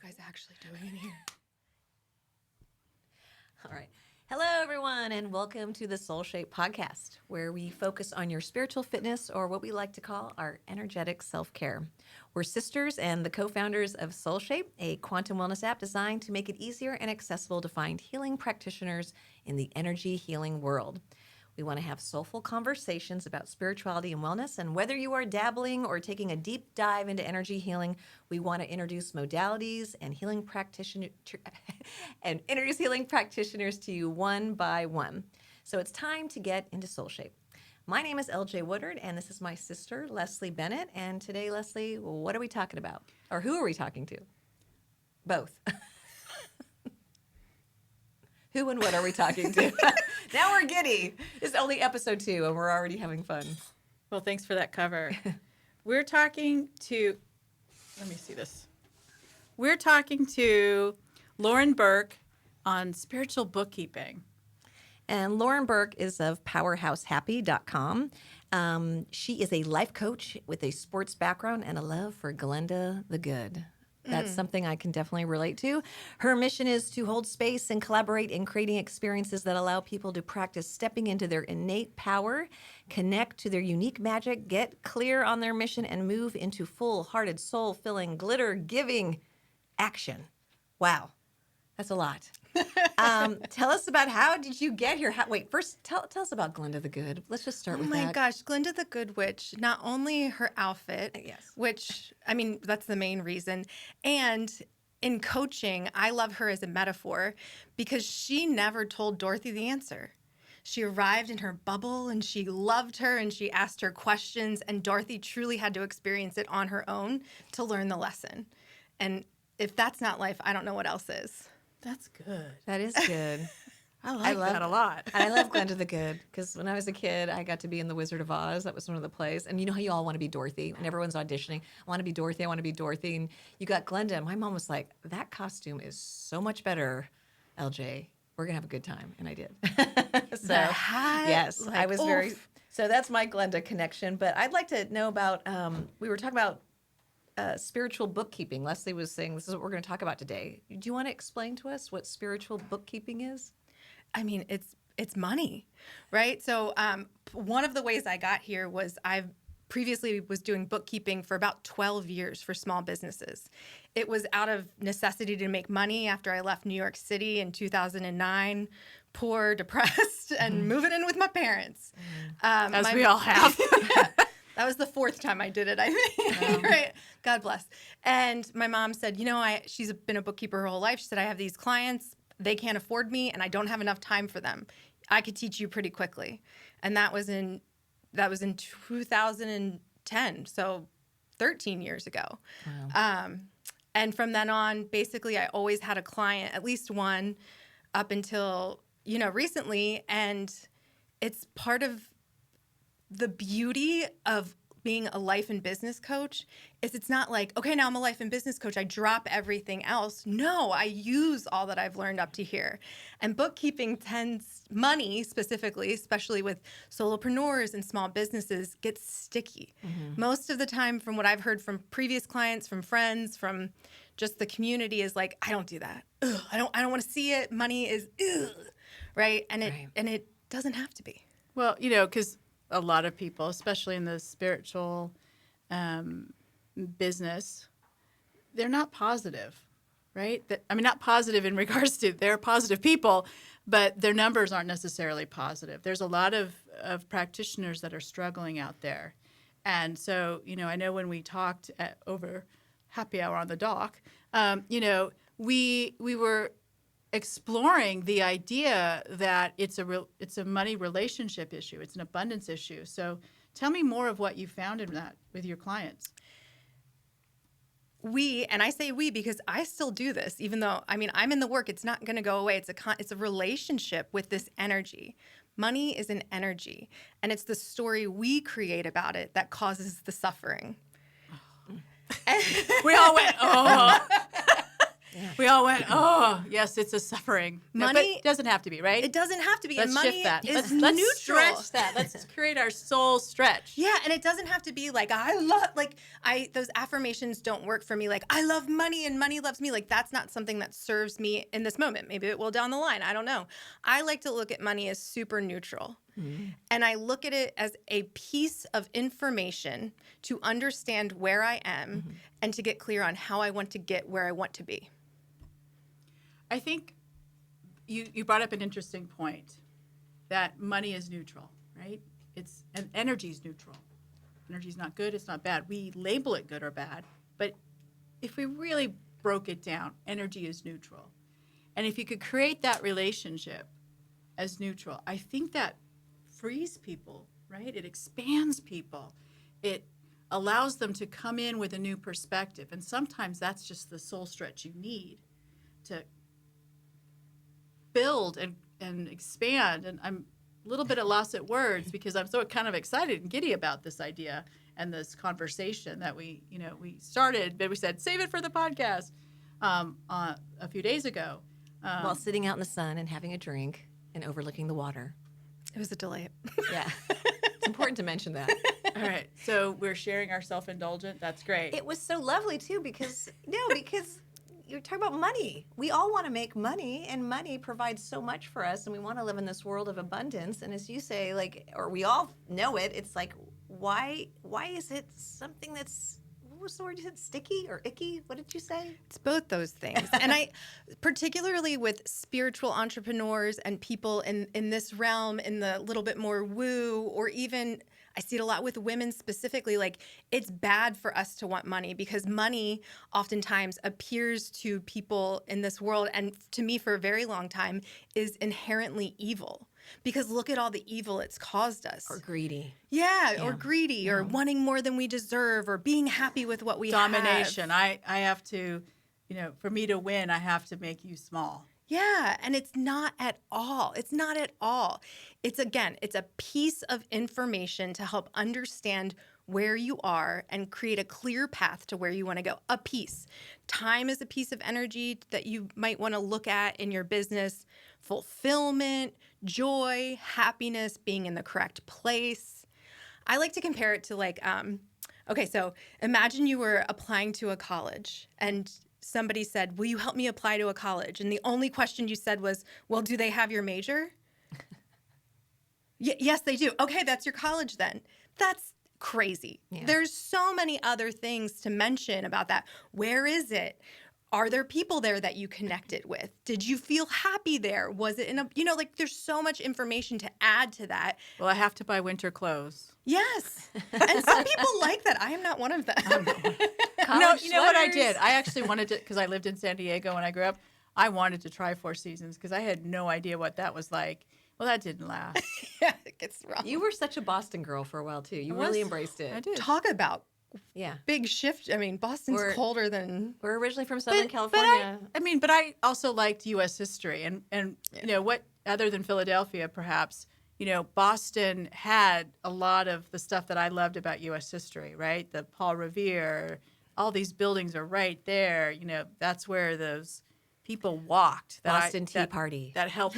you guys actually doing in here? All right. Hello, everyone, and welcome to the SoulShape Podcast, where we focus on your spiritual fitness, or what we like to call our energetic self-care. We're sisters and the co-founders of SoulShape, a quantum wellness app designed to make it easier and accessible to find healing practitioners in the energy healing world. We want to have soulful conversations about spirituality and wellness, and whether you are dabbling or taking a deep dive into energy healing, we want to introduce modalities and healing practitioners to you one by one. So it's time to get into SoulShape. My name is LJ Woodard, and this is my sister, Leslie Bennett. And today, Leslie, what are we talking about? Or who are we talking to? Both. Who and what are we talking to? Now we're giddy. It's only episode 2, and we're already having fun. Well, thanks for that cover. We're talking to, let me see this. We're talking to Lauren Burke on spiritual bookkeeping. And Lauren Burke is of powerhousehappy.com. She is a life coach with a sports background and a love for Glenda the Good. That's something I can definitely relate to. Her mission is to hold space and collaborate in creating experiences that allow people to practice stepping into their innate power, connect to their unique magic, get clear on their mission, and move into full-hearted, soul-filling, glitter-giving action. Wow. That's a lot. Tell us about how did you get here? First, tell us about Glenda the Good. Let's just start with that. Oh my gosh, Glenda the Good Witch, not only her outfit, Yes. which, I mean, that's the main reason, and in coaching, I love her as a metaphor because she never told Dorothy the answer. She arrived in her bubble and she loved her and she asked her questions, and Dorothy truly had to experience it on her own to learn the lesson. And if that's not life, I don't know what else is. That's good. That is good. I love that a lot. I love Glenda the Good because when I was a kid, I got to be in The Wizard of Oz. That was one of the plays. And you know how you all want to be Dorothy, and everyone's auditioning. I want to be Dorothy. I want to be Dorothy. And you got Glenda. And my mom was like, that costume is so much better, LJ. We're going to have a good time. And I did. So, The hat, yes, like, I was very. oof. So that's my Glenda connection. But I'd like to know about, we were talking about spiritual bookkeeping. Leslie was saying this is what we're going to talk about today. Do you want to explain to us what spiritual bookkeeping is? I mean, it's money, right? So one of the ways I got here was I've previously was doing bookkeeping for about 12 years for small businesses. It was out of necessity to make money after I left New York City in 2009, poor, depressed, and moving in with my parents. As we all have. That was the 4th time I did it, I think. Right? God bless. And my mom said, she's been a bookkeeper her whole life. She said, I have these clients. They can't afford me, and I don't have enough time for them. I could teach you pretty quickly. And that was in 2010, so 13 years ago. Wow. And from then on, basically, I always had a client, at least one, up until, recently. And it's part of the beauty of being a life and business coach is it's not like, okay, now I'm a life and business coach, I drop everything else. No, I use all that I've learned up to here. And bookkeeping money specifically, especially with solopreneurs and small businesses, gets sticky. Mm-hmm. Most of the time, from what I've heard from previous clients, from friends, from just the community, is like, I don't do that. Ugh, I don't want to see it. Money is, ugh, right? And it doesn't have to be. Well, because a lot of people, especially in the spiritual business, they're not positive, right? Not positive in regards to they're positive people, but their numbers aren't necessarily positive. There's a lot of practitioners that are struggling out there. And so, I know when we talked over happy hour on the dock, we were exploring the idea that it's a money relationship issue. It's an abundance issue. So tell me more of what you found in that with your clients. And I say we because I still do this, even though, I'm in the work. It's not going to go away. It's a relationship with this energy. Money is an energy, and it's the story we create about it that causes the suffering. We all went, oh. We all went, oh, yes, it's a suffering. Money- but it doesn't have to be, right? It doesn't have to be. Let's And money shift that. is Let's neutral. stretch that. Let's create our soul stretch. Yeah, and it doesn't have to be like those affirmations don't work for me. Like I love money and money loves me. Like that's not something that serves me in this moment. Maybe it will down the line. I don't know. I like to look at money as super neutral. And I look at it as a piece of information to understand where I am and to get clear on how I want to get where I want to be. I think you brought up an interesting point that money is neutral, right? And energy is neutral. Energy is not good, it's not bad. We label it good or bad, but if we really broke it down, energy is neutral. And if you could create that relationship as neutral, I think that frees people, right? It expands people. It allows them to come in with a new perspective. And sometimes that's just the soul stretch you need to build and expand. And I'm a little bit at loss at words because I'm so kind of excited and giddy about this idea and this conversation that we started, but we said, save it for the podcast a few days ago. While sitting out in the sun and having a drink and overlooking the water. It was a delight. Yeah. It's important to mention that. All right. So we're sharing our self-indulgent. That's great. It was so lovely, too, because you're talking about money. We all want to make money, and money provides so much for us, and we want to live in this world of abundance. And as you say, or we all know it, it's like, why is it something that's, what was the word you said, sticky or icky? What did you say? It's both those things. And I, particularly with spiritual entrepreneurs and people in this realm, in the little bit more woo, or even I see it a lot with women specifically, like it's bad for us to want money because money oftentimes appears to people in this world, and to me for a very long time, is inherently evil. Because look at all the evil it's caused us. Or greedy. Yeah, or greedy, or wanting more than we deserve, or being happy with what we have. Domination. I have to, for me to win, I have to make you small. Yeah, and it's not at all. It's not at all. It's a piece of information to help understand where you are and create a clear path to where you want to go. A piece. Time is a piece of energy that you might want to look at in your business. Fulfillment, joy, happiness, being in the correct place. I like to compare it to so imagine you were applying to a college and somebody said, will you help me apply to a college? And the only question you said was, well, do they have your major? Yes, they do. Okay, that's your college then. That's crazy. Yeah. There's so many other things to mention about that. Where is it? Are there people there that you connected with? Did you feel happy there? Was it in a, there's so much information to add to that. Well, I have to buy winter clothes. Yes. And some people like that. I am not one of them. No, you know what I did? I actually wanted to, because I lived in San Diego when I grew up, I wanted to try Four Seasons because I had no idea what that was like. Well, that didn't last. Yeah, it gets rough. You were such a Boston girl for a while, too. You really embraced it. I did. Talk about big shift. I mean, Boston's colder than... We're originally from Southern California. But I also liked U.S. history. And what, other than Philadelphia, perhaps, Boston had a lot of the stuff that I loved about U.S. history, right? The Paul Revere, all these buildings are right there. That's where those people walked. Boston Tea Party. That helped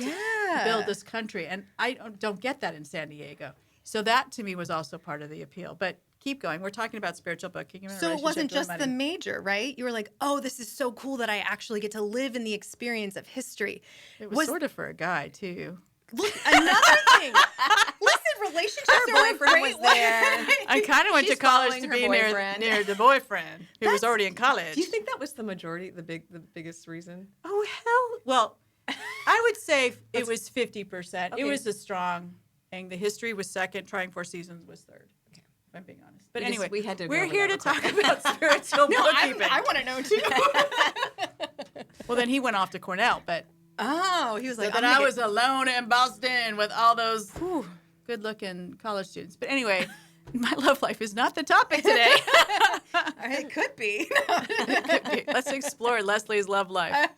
build this country. And I don't get that in San Diego. So that, to me, was also part of the appeal. But keep going. We're talking about spiritual bookkeeping. So it wasn't just the major, right? You were like, oh, this is so cool that I actually get to live in the experience of history. It was sort of for a guy, too. Look, another thing. Listen, relationships are a great way. I kind of went to college to be near the boyfriend who was already in college. Do you think that was the majority, the biggest reason? Oh, hell. Well, I would say it was 50%. Okay. It was a strong thing. The history was second. Trying Four Seasons was third. Okay, if I'm being honest. But anyway, we're here to talk about spiritual bookkeeping. I want to know, too. Well, then he went off to Cornell, but... Oh, he was like... I was alone in Boston with all those good-looking college students. But anyway, my love life is not the topic today. It could be. It could be. Let's explore Leslie's love life.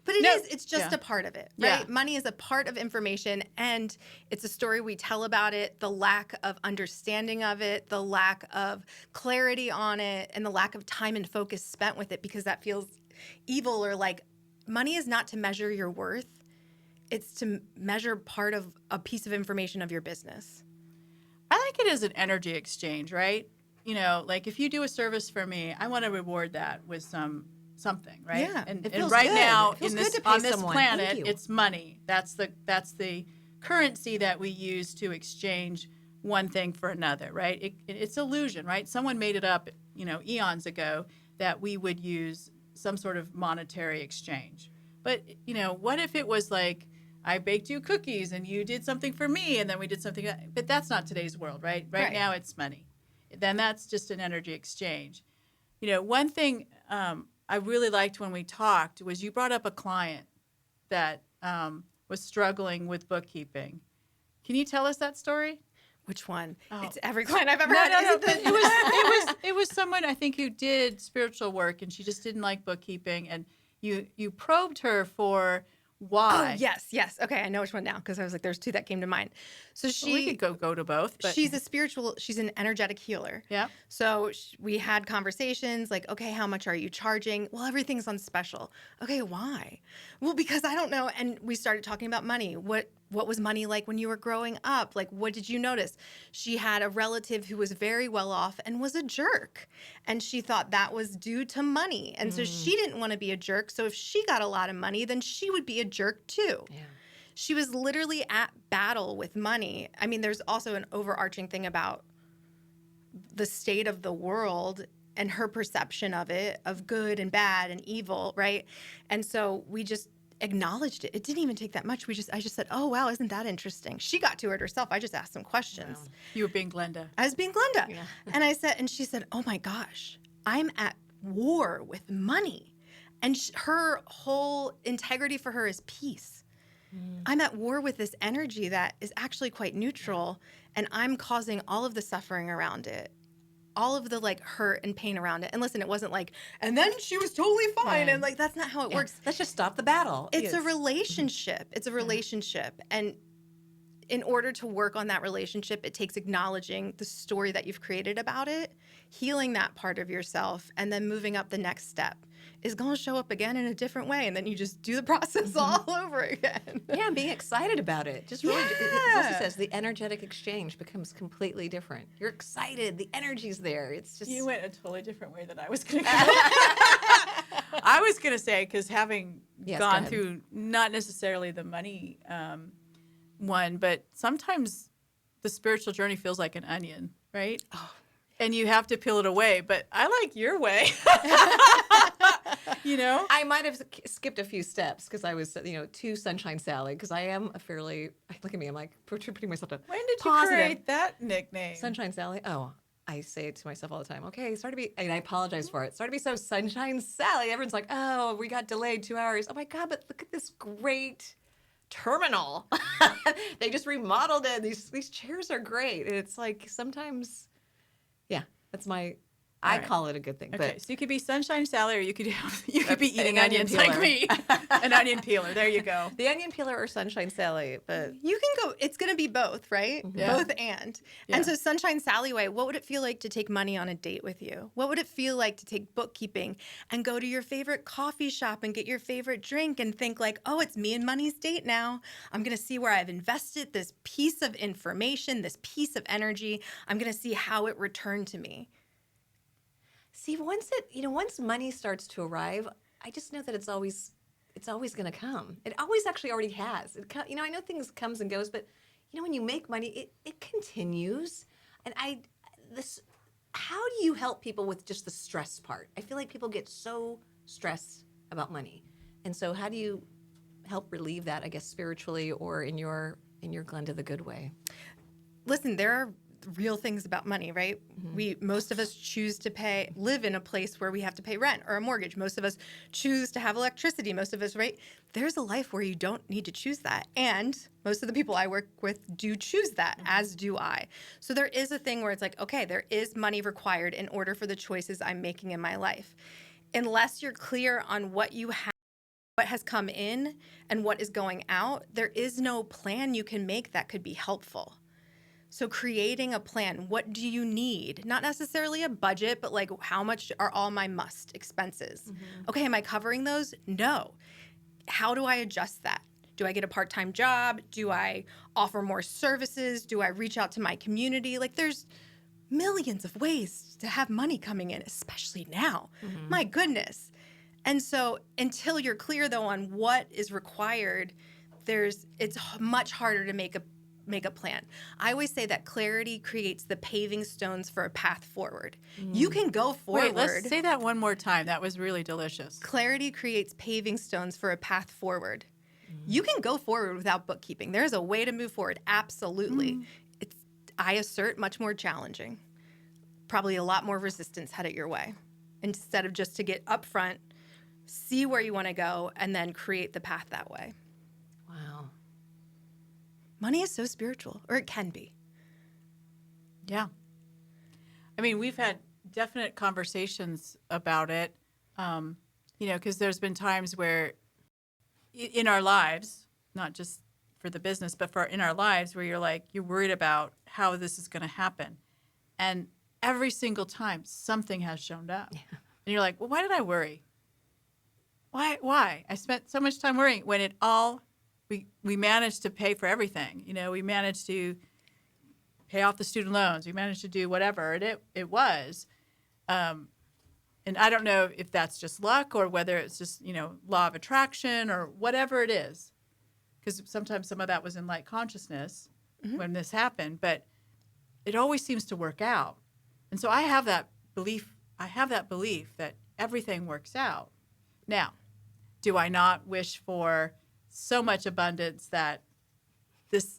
But it's just a part of it, right? Yeah. Money is a part of information, and it's a story we tell about it, the lack of understanding of it, the lack of clarity on it, and the lack of time and focus spent with it, because that feels evil or like money is not to measure your worth. It's to measure part of a piece of information of your business. I like it as an energy exchange, right? You know, like if you do a service for me, I want to reward that with something, right? Yeah. And, It and feels right good. now It feels in good this to pay on this someone. Thank planet, you. it's money. That's the currency that we use to exchange one thing for another, right? It's illusion, right? Someone made it up, you know, eons ago that we would use some sort of monetary exchange. But, you know, what if it was like I baked you cookies and you did something for me and then we did something, but that's not today's world, right? Right now it's money. Then that's just an energy exchange. You know, one thing I really liked when we talked was you brought up a client that was struggling with bookkeeping. Can you tell us that story? Which one? Oh. It's every client I've ever had. Is it the- It was someone I think who did spiritual work and she just didn't like bookkeeping, and you probed her for why. Oh, yes. Okay, I know which one now because I was like, there's two that came to mind. So Well, we could go to both, but she's an energetic healer. yeah. So we had conversations like, okay, how much are you charging? Well, everything's on special. Okay, why? Well, because I don't know. And we started talking about money. What was money like when you were growing up? Like, what did you notice? She had a relative who was very well off and was a jerk. And she thought that was due to money. And so she didn't want to be a jerk. So if she got a lot of money, then she would be a jerk too. Yeah. She was literally at battle with money. I mean, there's also an overarching thing about the state of the world and her perception of it, of good and bad and evil, right? And so we just acknowledged it. It didn't even take that much. I just said, "Oh wow, isn't that interesting?" She got to it herself. I just asked some questions. Wow. You were being Glenda. I was being Glenda. Yeah. And she said, "Oh my gosh, I'm at war with money." And her whole integrity for her is peace. I'm at war with this energy that is actually quite neutral, and I'm causing all of the suffering around it, all of the like hurt and pain around it. And listen, it wasn't like, and then she was totally fine. Yeah. And like, that's not how it works. Let's just stop the battle. It's a relationship. It's a relationship. And in order to work on that relationship, it takes acknowledging the story that you've created about it, healing that part of yourself, and then moving up the next step is going to show up again in a different way. And then you just do the process all over again. Yeah, and being excited about it. Just really, it also says the energetic exchange becomes completely different. You're excited. The energy's there. It's just. You went a totally different way than I was going to go. I was going to say, because having Yes, go gone ahead. through not necessarily the money one, but sometimes the spiritual journey feels like an onion, right? Oh. And you have to peel it away. But I like your way. You know? I might have skipped a few steps because I was, too Sunshine Sally, because I am a fairly, look at me, I'm like putting myself to When did you positive. create that nickname? Sunshine Sally? Oh, I say it to myself all the time. Okay, sorry to be, and I apologize for it. Sorry to be so Sunshine Sally. Everyone's like, oh, we got delayed 2 hours. Oh my God, but look at this great terminal. They just remodeled it. These chairs are great. And it's like sometimes, yeah, that's my, I right. call it a good thing. Okay, But so you could be Sunshine Sally, or you could be eating an onion onions like peeler. me. An onion peeler. There you go. the onion peeler or Sunshine Sally, but You can go, it's going to be both, right? Yeah. Both and. Yeah. And so Sunshine Sally way, what would it feel like to take money on a date with you? What would it feel like to take bookkeeping and go to your favorite coffee shop and get your favorite drink and think like, oh, it's me and money's date now. I'm going to see where I've invested this piece of information, this piece of energy. I'm going to see how it returned to me. see, once money starts to arrive, I just know that it's always going to come. It always actually already has. I know things comes and goes, but when you make money, it continues. And how do you help people with just the stress part? I feel like people get so stressed about money, and so how do you help relieve that? I guess spiritually or in your Glenda the Good way. Listen, there are real things about money, right? Most of us choose to live in a place where we have to pay rent or a mortgage. Most of us choose to have electricity. Most of us, right? There's a life where you don't need to choose that. And most of the people I work with do choose that, as do I. So there is a thing where it's like, okay, there is money required in order for the choices I'm making in my life. Unless you're clear on what you have, what has come in and what is going out, there is no plan you can make that could be helpful. So creating a plan, what do you need? Not necessarily a budget, but like how much are all my must expenses? Okay, am I covering those? No. How do I adjust that? Do I get a part-time job? Do I offer more services? Do I reach out to my community? Like there's millions of ways to have money coming in, especially now. My goodness. And so until you're clear though on what is required, it's much harder to make a plan. I always say that clarity creates the paving stones for a path forward. You can go forward. Wait, let's say that one more time. That was really delicious. Clarity creates paving stones for a path forward. You can go forward without bookkeeping. There's a way to move forward. Absolutely. It's, I assert, much more challenging. Probably a lot more resistance headed your way. Instead of just to get upfront, see where you want to go, and then create the path that way. Wow. Money is so spiritual, or it can be. Yeah. I mean, we've had definite conversations about it, because there's been times where in our lives, not just for the business, but in our lives where you're worried about how this is going to happen. And every single time something has shown up. Yeah. And you're like, well, why did I worry? Why? I spent so much time worrying when we managed to pay for everything. We managed to pay off the student loans. We managed to do whatever it was. And I don't know if that's just luck or whether it's just, law of attraction or whatever it is. Because sometimes some of that was in light consciousness when this happened. But it always seems to work out. And so I have that belief. That everything works out. Now, do I not wish for so much abundance that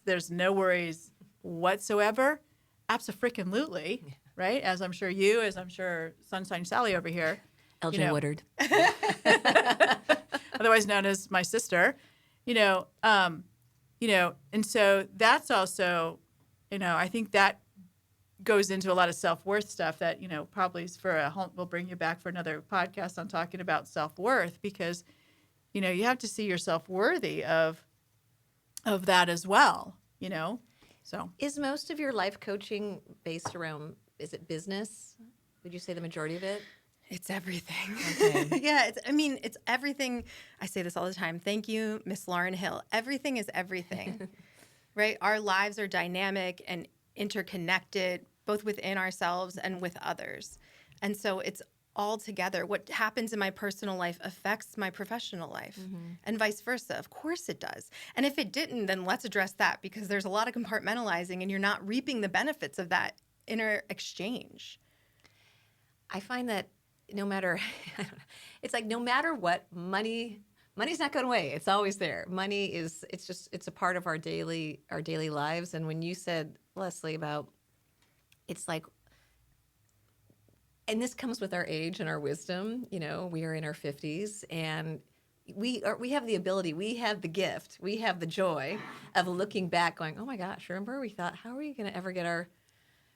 there's no worries whatsoever? Abso-freaking-lutely, right? As I'm sure Sunshine Sally over here. LJ Woodard. Otherwise known as my sister, and so that's also, I think that goes into a lot of self-worth stuff that, probably is we'll bring you back for another podcast on talking about self-worth because, you have to see yourself worthy of that as well, so. Is most of your life coaching based around, is it business? Would you say the majority of it? It's everything. Okay. Yeah, it's everything. I say this all the time. Thank you, Miss Lauren Hill. Everything is everything, right? Our lives are dynamic and interconnected, both within ourselves and with others. And so it's all together. What happens in my personal life affects my professional life and vice versa. Of course it does. And if it didn't, then let's address that because there's a lot of compartmentalizing and you're not reaping the benefits of that inner exchange. I find that no matter what, money's not going away. It's always there. Money it's a part of our daily lives. And when you said, Leslie, about it's like, and this comes with our age and our wisdom, we are in our 50s and we have the ability, we have the gift, we have the joy of looking back going, oh my gosh, remember we thought, how are we going to ever get our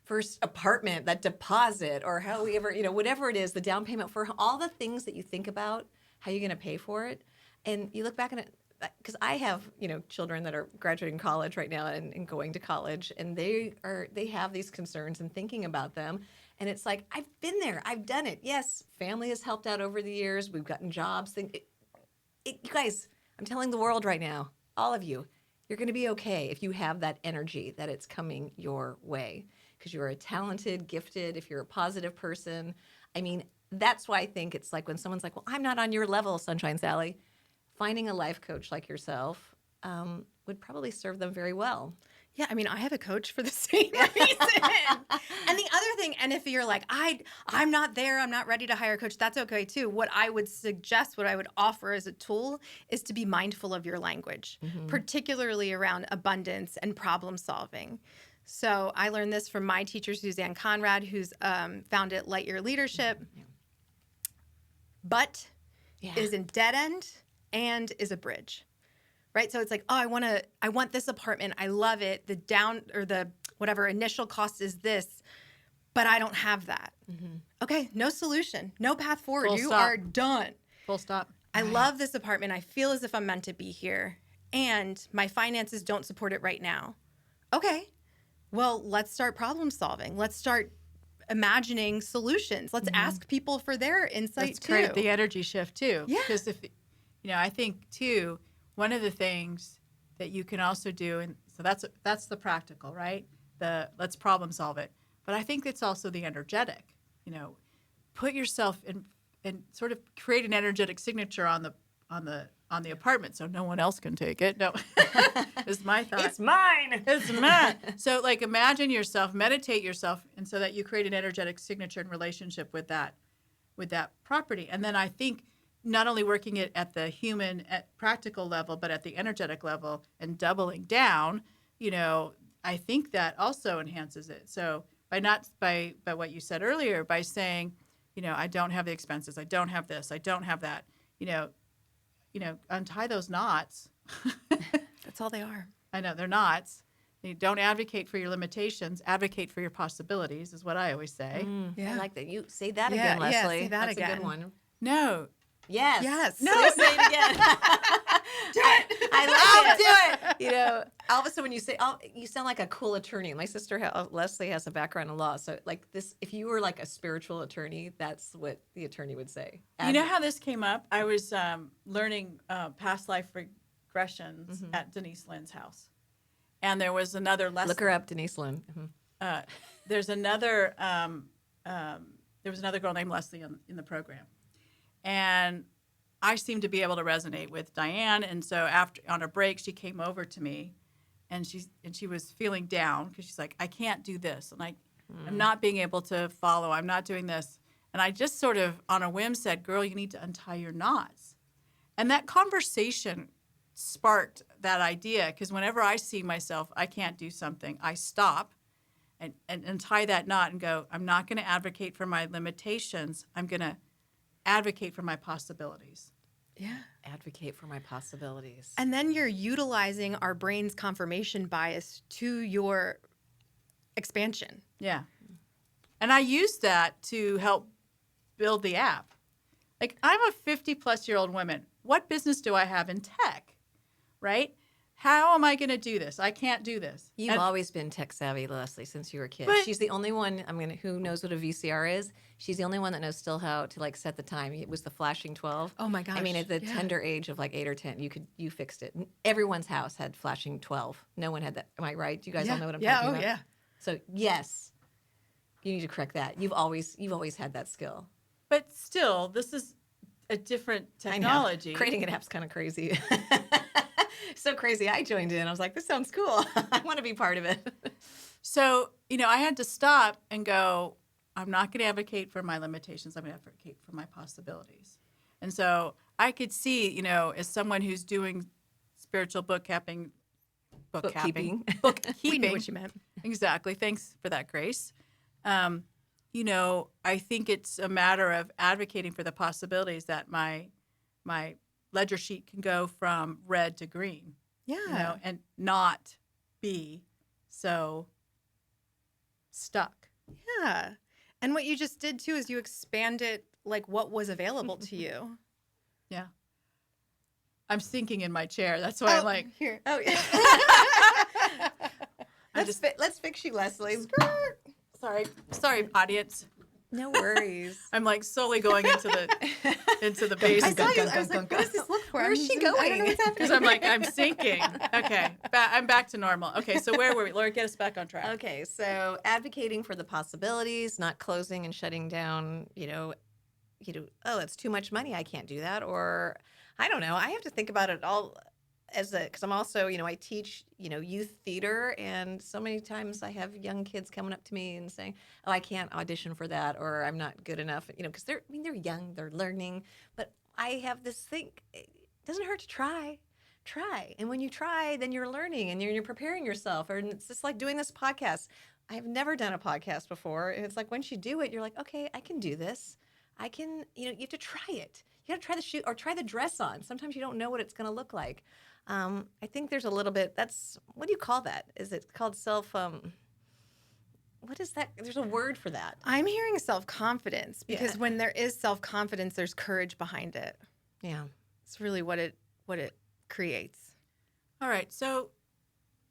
first apartment, that deposit, or how we ever, whatever it is, the down payment for all the things that you think about, how you're going to pay for it. And you look back on it, because I have, children that are graduating college right now and going to college, and they have these concerns and thinking about them. And it's like, I've been there. I've done it. Yes, family has helped out over the years. We've gotten jobs. You guys, I'm telling the world right now, all of you, you're going to be okay if you have that energy that it's coming your way. Because you're a talented, gifted, if you're a positive person. I mean, that's why I think it's like when someone's like, well, I'm not on your level, Sunshine Sally, finding a life coach like yourself would probably serve them very well. Yeah, I mean, I have a coach for the same reason. And the other thing, and if you're like, I'm not there, I'm not ready to hire a coach, that's okay too. What I would suggest, what I would offer as a tool is to be mindful of your language, particularly around abundance and problem solving. So I learned this from my teacher, Suzanne Conrad, who's founded Lightyear Leadership. But is in dead end and is a bridge, right? So it's like, oh, I want this apartment. I love it. The down or the whatever initial cost is this, but I don't have that. Okay, no solution, no path forward. Full you stop. are done. Full stop. I love this apartment. I feel as if I'm meant to be here, and my finances don't support it right now. Okay. well, let's start problem solving. Let's start imagining solutions. Let's ask people for their insight Let's too. create the energy shift too. Yeah. Because if, I think too, one of the things that you can also do, and so that's the practical, right? Let's problem solve it. But I think it's also the energetic. Put yourself in and sort of create an energetic signature on the apartment so no one else can take it. No, is my thought. It's mine. It's mine. So like imagine yourself, meditate yourself, and so that you create an energetic signature in relationship with that property. And then I think not only working it at the human, at practical level, but at the energetic level and doubling down, I think that also enhances it. So by what you said earlier, by saying, I don't have the expenses, I don't have this, I don't have that, untie those knots. That's all they are. I know they're knots. You don't advocate for your limitations, advocate for your possibilities is what I always say. Yeah. I like that. You say that Yeah, again, yeah, Leslie. say that That's again. a good one. No. Yes. Yes. No, say it again. I like it. All of a sudden when you say, you sound like a cool attorney. My sister, Leslie, has a background in law. So like this, if you were like a spiritual attorney, that's what the attorney would say. You know how this came up? I was learning past life regressions at Denise Lynn's house. And there was another lesson. Look her up, Denise Lynn. There was another girl named Leslie in the program. And I seemed to be able to resonate with Diane. And so after on a break, she came over to me and she was feeling down because she's like, I can't do this. And I'm not being able to follow. I'm not doing this. And I just sort of on a whim said, girl, you need to untie your knots. And that conversation sparked that idea because whenever I see myself, I can't do something, I stop and tie that knot and go, I'm not going to advocate for my limitations. I'm going to advocate for my possibilities. Yeah. Advocate for my possibilities. And then you're utilizing our brain's confirmation bias to your expansion. Yeah. And I used that to help build the app. Like, I'm a 50-plus-year-old woman. What business do I have in tech, right? How am I going to do this? I can't do this. You've always been tech savvy, Leslie, since you were a kid. But- She's the only one, who knows what a VCR is? She's the only one that knows still how to set the time. It was the flashing 12. Oh my gosh. At the tender age of 8 or 10, you fixed it. Everyone's house had flashing 12. No one had that. Am I right? You guys all know what I'm talking about? Yeah. So yes, you need to correct that. You've always had that skill. But still, this is a different technology. I know. Creating an app's kind of crazy. So crazy. I joined in. I was like, this sounds cool. I want to be part of it. So, I had to stop and go, I'm not going to advocate for my limitations. I'm going to advocate for my possibilities. And so I could see, as someone who's doing spiritual bookkeeping. Bookkeeping. We knew what you meant. Exactly. Thanks for that, Grace. I think it's a matter of advocating for the possibilities that my ledger sheet can go from red to green. Yeah. And not be so stuck. Yeah. And what you just did too is you expanded what was available to you. Yeah. I'm sinking in my chair. That's why I'm like, here. Oh, yeah. Let's fix you, Leslie. sorry, audience. No worries. I'm slowly going into the I basement. saw you. I was like, what does this look for? Where's she going? I don't know what's happening. Because I'm sinking. Okay, I'm back to normal. Okay, so where were we? Laura, get us back on track. Okay, so advocating for the possibilities, not closing and shutting down, oh, it's too much money, I can't do that. Or, I don't know, I have to think about it all because I'm also, I teach, youth theater. And so many times I have young kids coming up to me and saying, oh, I can't audition for that, or I'm not good enough, because they're young, they're learning. But I have this thing, it doesn't hurt to try. And when you try, then you're learning and you're preparing yourself. Or it's just like doing this podcast. I have never done a podcast before. And it's like once you do it, you're like, okay, I can do this. I can, you have to try it. You got to try the shoot or try the dress on. Sometimes you don't know what it's going to look like. I think there's a little bit, what do you call that? Is it called what is that? There's a word for that. I'm hearing self-confidence because when there is self-confidence, there's courage behind it. Yeah. It's really what it creates. All right, so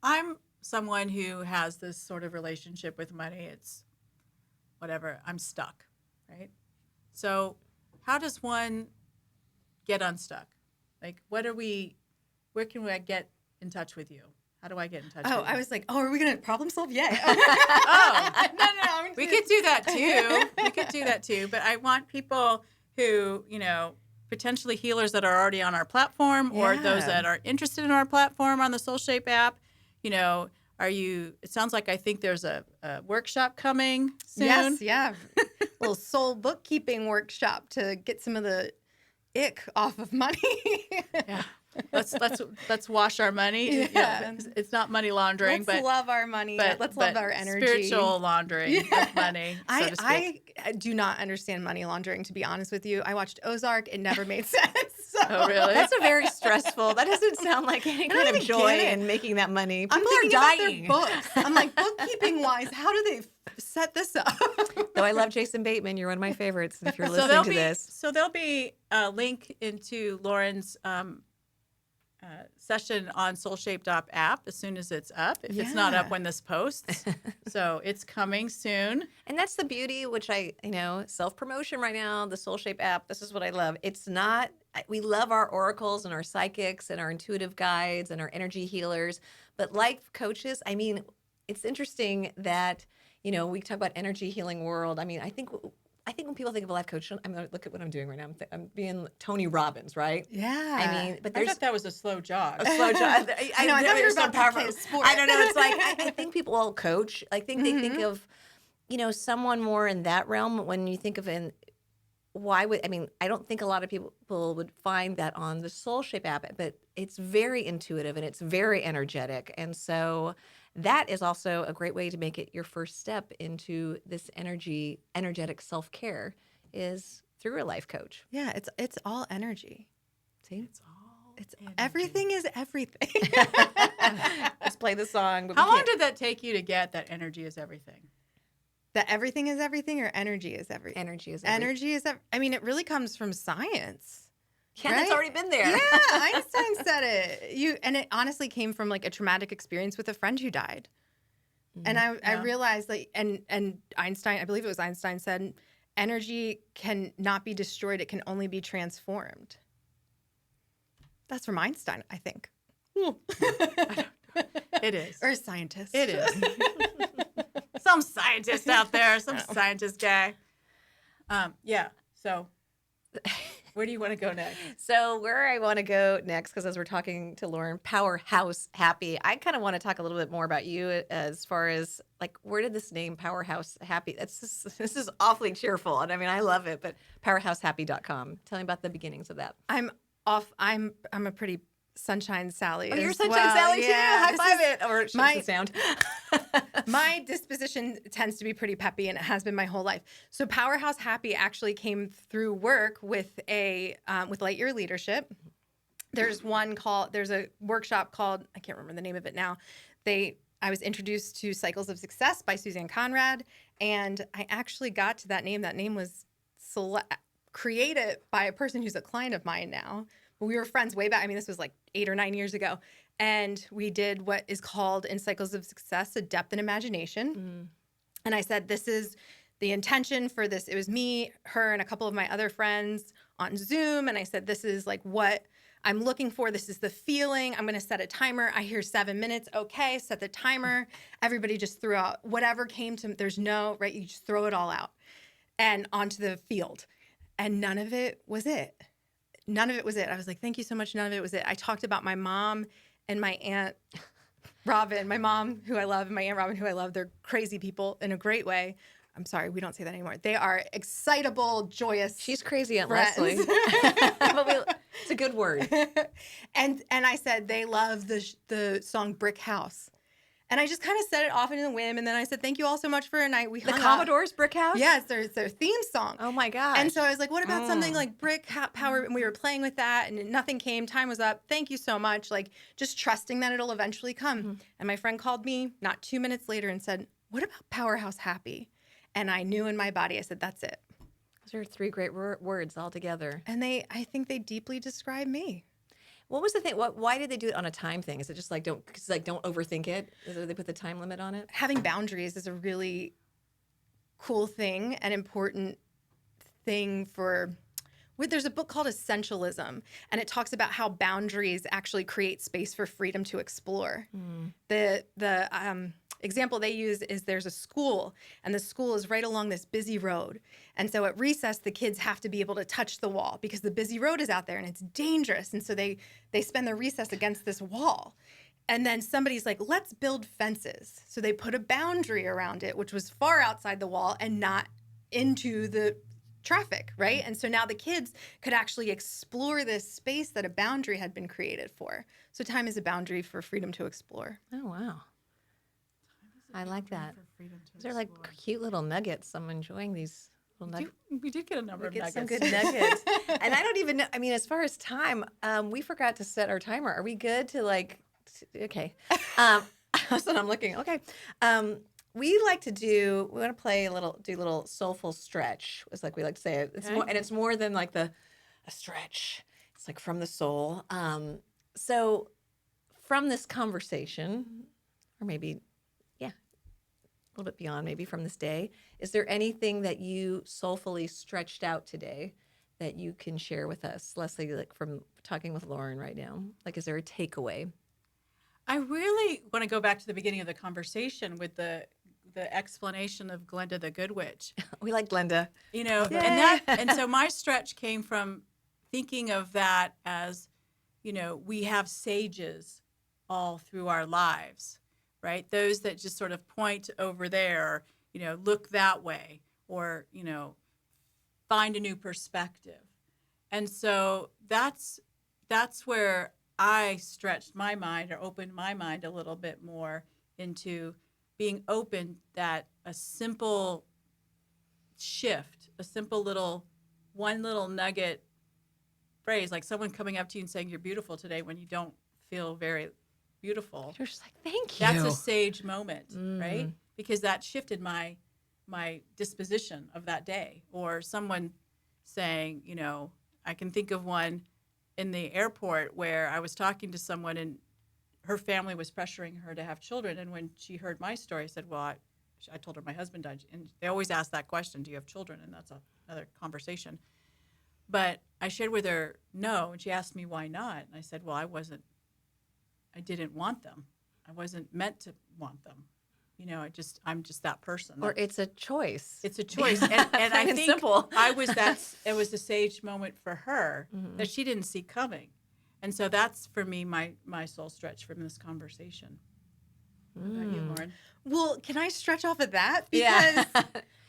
I'm someone who has this sort of relationship with money, it's whatever, I'm stuck, right? So how does one get unstuck? Like, where can I get in touch with you? How do I get in touch with you? I was like, are we going to problem solve? Yeah. Oh, no. we could do that too. We could do that too. But I want people who, potentially healers that are already on our platform or those that are interested in our platform on the SoulShape app, it sounds like I think there's a workshop coming soon. Yes, yeah. Little soul bookkeeping workshop to get some of the ick off of money. Yeah. Let's wash our money. Yeah. It's not money laundering, Let's love our money. Let's love our energy. Spiritual laundering of money, so to speak. I do not understand money laundering, to be honest with you. I watched Ozark. It never made sense. So. Oh, really? That's a very stressful. That doesn't sound like any kind of joy in making that money. People are dying. About their books. I'm like, bookkeeping wise, how do they set this up? Though I love Jason Bateman. You're one of my favorites. If you're listening to this. So there'll be a link into Lauren's session on SoulShape app as soon as it's up. If it's not up when this posts. So it's coming soon. And that's the beauty, which self-promotion right now, the SoulShape app, this is what I love. It's not, we love our oracles and our psychics and our intuitive guides and our energy healers, but life coaches, it's interesting that, we talk about energy healing world. I think when people think of a life coach, look at what I'm doing right now. I'm being Tony Robbins, right? Yeah. But I thought that was a slow jog. A slow jog. I know. I thought you were about to play a sport. I don't know. It's like I think people all coach. I think they think of, someone more in that realm. When you think of I don't think a lot of people would find that on the SoulShape app, but it's very intuitive and it's very energetic, and so. That is also a great way to make it your first step into this energetic self-care is through a life coach. Yeah, it's all energy. See? It's everything is everything. Let's play the song. How long did that take you to get that energy is everything? That everything is everything or energy is everything? Energy is everything. Energy is it really comes from science. Yeah, right? That's already been there. Yeah, Einstein said it. And it honestly came from like a traumatic experience with a friend who died. And I realized and Einstein, I believe it was Einstein said, energy can not be destroyed. It can only be transformed. That's from Einstein, I think. It is. Or a scientist. It is. Some scientist out there, some scientist guy. So where do you want to go next? So where I want to go next, because as we're talking to Lauren, Powerhouse Happy, I kind of want to talk a little bit more about you as far as like, where did this name Powerhouse Happy? This is awfully cheerful, and I love it. But powerhousehappy.com. Tell me about the beginnings of that. I'm a pretty Sunshine Sally. Oh, you're as Sunshine well. Sally too. Yeah, High five it. Or shows the sound. My disposition tends to be pretty peppy, and it has been my whole life. So Powerhouse Happy actually came through work with with Light Year Leadership. There's a workshop called, I can't remember the name of it now. I was introduced to Cycles of Success by Suzanne Conrad, and I actually got to that name. That name was created by a person who's a client of mine now. But we were friends way back. This was like 8 or 9 years ago. And we did what is called in Cycles of Success, a depth and imagination. Mm. And I said, this is the intention for this. It was me, her, and a couple of my other friends on Zoom. And I said, this is like what I'm looking for. This is the feeling. I'm going to set a timer. I hear 7 minutes. Okay, set the timer. Everybody just threw out whatever came to, there's no, right? You just throw it all out and onto the field. And none of it was it. None of it was it. I was like, thank you so much. None of it was it. I talked about my mom and my aunt Robin, my mom who I love, and my aunt Robin who I love. They're crazy people in a great way. I'm sorry, we don't say that anymore. They are excitable, joyous. She's crazy, Aunt friends. Leslie. But it's a good word. And I said they love the song Brick House. And I just kind of set it off into the whim. And then I said, thank you all so much for a night. We hung The out. Commodore's Brick House? Yeah, it's their theme song. Oh, my gosh. And so I was like, what about something like Brick Power? And we were playing with that, and nothing came. Time was up. Thank you so much. Like, just trusting that it'll eventually come. Mm-hmm. And my friend called me not 2 minutes later and said, what about Powerhouse Happy? And I knew in my body, I said, that's it. Those are 3 great words all together. And I think they deeply describe me. What was the thing? Why did they do it on a time thing? Is it just like don't overthink it? Is it they put the time limit on it? Having boundaries is a really cool thing, an important thing for. There's a book called Essentialism, and it talks about how boundaries actually create space for freedom to explore. The example they use is there's a school, and the school is right along this busy road. And so at recess, the kids have to be able to touch the wall because the busy road is out there and it's dangerous. And so they spend their recess against this wall. And then somebody's like, let's build fences. So they put a boundary around it, which was far outside the wall and not into the traffic, right? And so now the kids could actually explore this space that a boundary had been created for. So time is a boundary for freedom to explore. Oh, wow. I like that. These are like cute little nuggets. I'm enjoying these little nuggets. We did get a number of nuggets. Some good nuggets. And I don't even know. I mean, as far as time, we forgot to set our timer. Are we good to okay. That's what I'm looking. Okay. We like to do, we want to play do a little soulful stretch. It's like we like to say it. It's more, and it's more than like a stretch. It's like from the soul. So from this conversation, or maybe, a little bit beyond, maybe from this day, is there anything that you soulfully stretched out today that you can share with us, Leslie, like from talking with Lauren right now? Like, is there a takeaway? I really want to go back to the beginning of the conversation with the explanation of Glenda the Good Witch. We like Glenda. And so my stretch came from thinking of that as, we have sages all through our lives, right? Those that just sort of point over there, look that way, or, find a new perspective. And so that's where I stretched my mind, or opened my mind a little bit more into being open that a simple shift, a simple one little nugget phrase, like someone coming up to you and saying, "You're beautiful today," when you don't feel very beautiful. You're just like, "Thank you." That's a sage moment, right? Because that shifted my disposition of that day. Or someone saying, I can think of one in the airport where I was talking to someone and her family was pressuring her to have children. And when she heard my story, I said, well, I told her my husband died. And they always ask that question, do you have children? And that's another conversation. But I shared with her, no. And she asked me, why not? And I said, well, I didn't want them. I wasn't meant to want them. I'm just that person. Or it's a choice. It's a choice. And I think simple. It was a sage moment for her that she didn't see coming. And so that's, for me, my soul stretch from this conversation. What about you, Lauren? Well, can I stretch off of that? Because,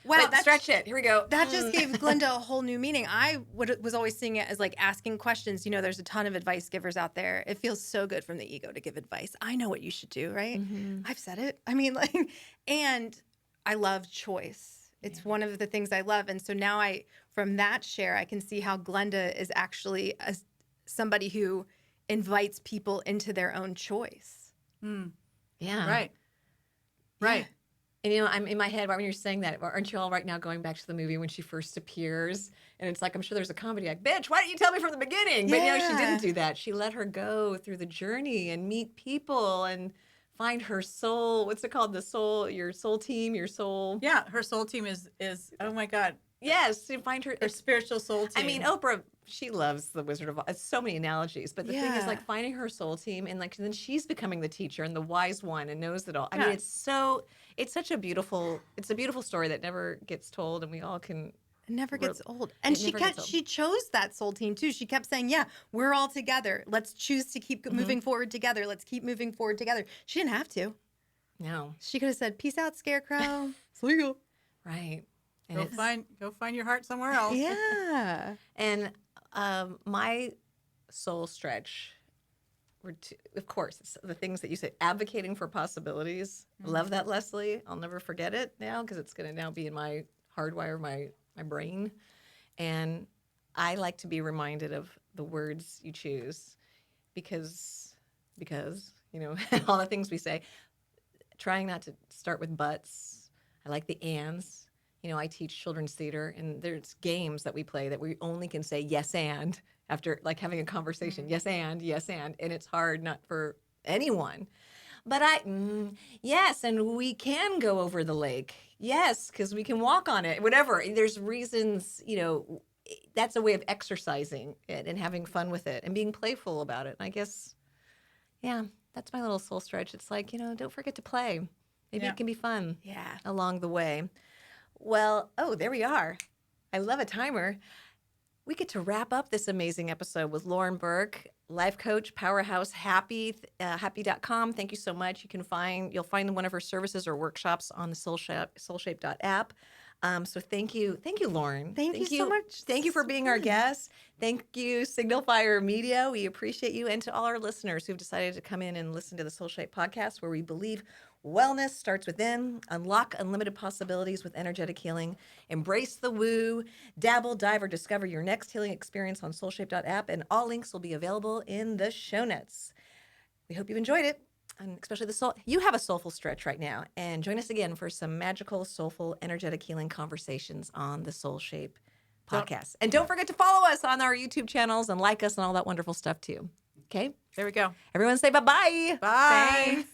wow, stretch it. Here we go. That just gave Glenda a whole new meaning. I was always seeing it as like asking questions. There's a ton of advice givers out there. It feels so good from the ego to give advice. I know what you should do, right? I've said it. And I love choice. It's one of the things I love. And so now from that share, I can see how Glenda is actually somebody who invites people into their own choice. Yeah. Right. Right. And I'm in my head when you're saying that. Aren't you all right now going back to the movie when she first appears? And it's like, I'm sure there's a comedy like, bitch, why didn't you tell me from the beginning? But she didn't do that. She let her go through the journey and meet people and find her soul. What's it called? Your soul team, your soul. Yeah, her soul team is oh my God. Yes, to find her spiritual soul team. I mean, Oprah, she loves the Wizard of Oz. It's so many analogies, but the thing is like finding her soul team, and then she's becoming the teacher and the wise one and knows it all. I mean, it's such a beautiful story that never gets told, and we all can. It never gets old. And she chose that soul team too. She kept saying, yeah, we're all together. Let's choose to keep moving forward together. Let's keep moving forward together. She didn't have to. No. She could have said, peace out, Scarecrow. See you. Right. And go find your heart somewhere else. Yeah. And my soul stretch of course, it's the things that you said, advocating for possibilities. Love that, Leslie. I'll never forget it now because it's going to now be in my hardwire, my brain. And I like to be reminded of the words you choose because all the things we say, trying not to start with buts. I like the ands. I teach children's theater, and there's games that we play that we only can say yes and after like having a conversation. Yes and, and it's hard not for anyone. But yes, and we can go over the lake. Yes, because we can walk on it, whatever. There's reasons, that's a way of exercising it and having fun with it and being playful about it. And I guess, yeah, that's my little soul stretch. It's like, don't forget to play. Maybe it can be fun along the way. Well, there we are. I love a timer. We get to wrap up this amazing episode with Lauren Burke, life coach, powerhouse, happy.com. Thank you so much. You'll find one of her services or workshops on the SoulShape.app. So thank you, Lauren. Thank you so much. Thank you for being our guest. Thank you, Signal Fire Media. We appreciate you, and to all our listeners who've decided to come in and listen to the SoulShape Podcast, where we believe wellness starts within. Unlock unlimited possibilities with energetic healing. Embrace the woo. Dabble, dive, or discover your next healing experience on SoulShape.app, and all links will be available in the show notes. We hope you enjoyed it, and especially the soul. You have a soulful stretch right now, and join us again for some magical, soulful, energetic healing conversations on the SoulShape Podcast. And don't forget to follow us on our YouTube channels and like us and all that wonderful stuff too. Okay? There we go. Everyone say bye-bye. Bye. Thanks.